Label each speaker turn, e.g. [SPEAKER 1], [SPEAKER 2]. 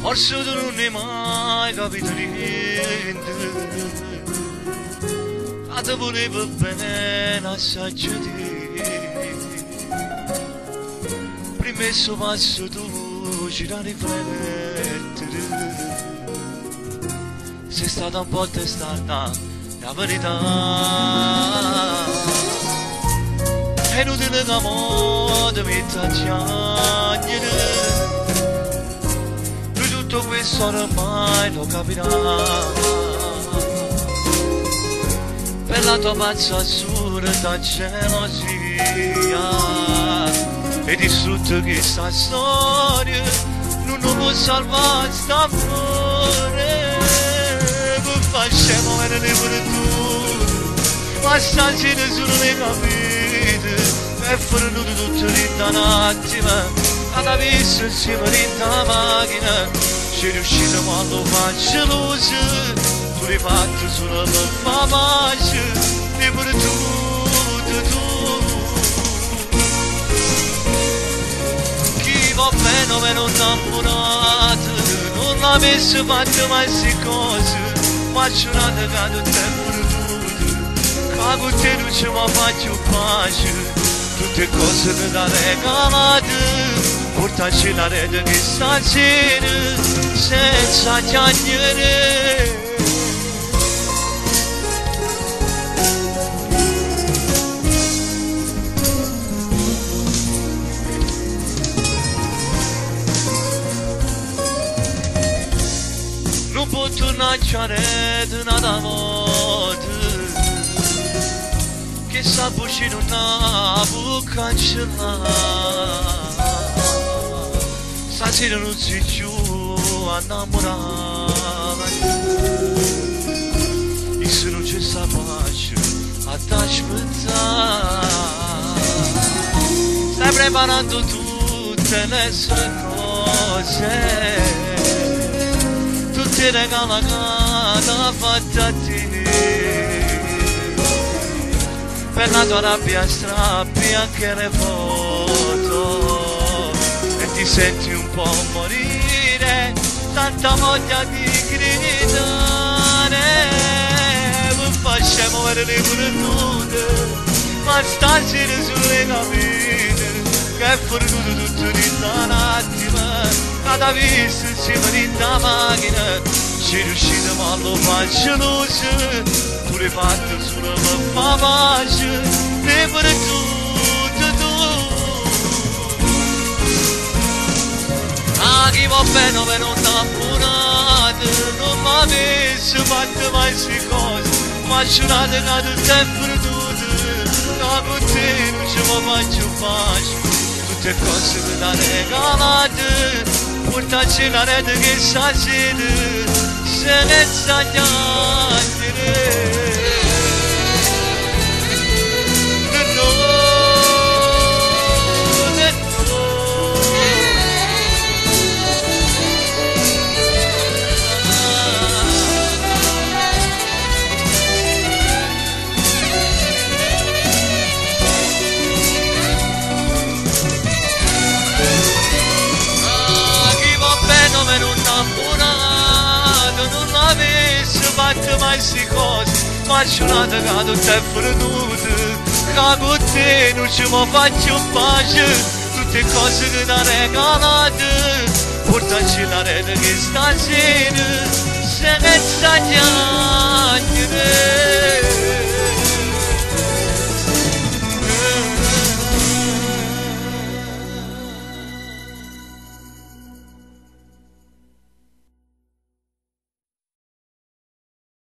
[SPEAKER 1] forse tu non ne hai mai capito niente, ma ti volevo bene assai te. Prima messo passo tu ci da riflettere, sei stata un po' testarda, la verità. È inutile che mo ti metta a piangere, lui tutto questo ormai lo capirà. Per la tua pazza assurda gelosia e distrutto che sta storia non lo può salvare st'amore. Per far scemo me ne pure tu, ma stasera solo ne capite e furono tutto in un attimo, alla vista insieme in una macchina ci riusciremo a lo fare geloso. Tu l'hai fatto solo per far pace e per tutto tu. Chi va bene meno innamorato non l'avesse fatto mai queste cose, ma giurate che tu te pure tu, che con te non ci va faccio pace. Tutte cose che da regalate, portaci la rete che stasera senza chiacchiere. Non può tornare a rete nada volta, che sa voce non ha bocca cancellare. Stasera non si più innamorare, e se non c'è sta pace ad aspettare. Stai preparando tutte le sue cose, tutte le regala che ha fatto a te. Per la tua rabbia strappi anche le foto e ti senti un po' morire, tanta voglia di gridare. Non faccia muovere le pure nude, ma stasera sulle capite che è fornuto tutto in un attimo. Cada vista insieme in una macchina ci riusciremo a lo fare geloso. Tu l'hai fatto solo per far pace e per tutto tu. A chi va bene per non innamorato non m'avesse fatto mai queste cose, ma giurate che tu sei perduto, che con te non ci faccio pace. Tutte cose che da regalate, portaci la rete che stasera se ne sa chiacchiere. Non avesse fatto mai queste cose, ma giurate che tu sei fornuto, che con te non ci faccio pace. Tutte cose che da regalate, portaci la rete che stasera se ne sa chiacchiere.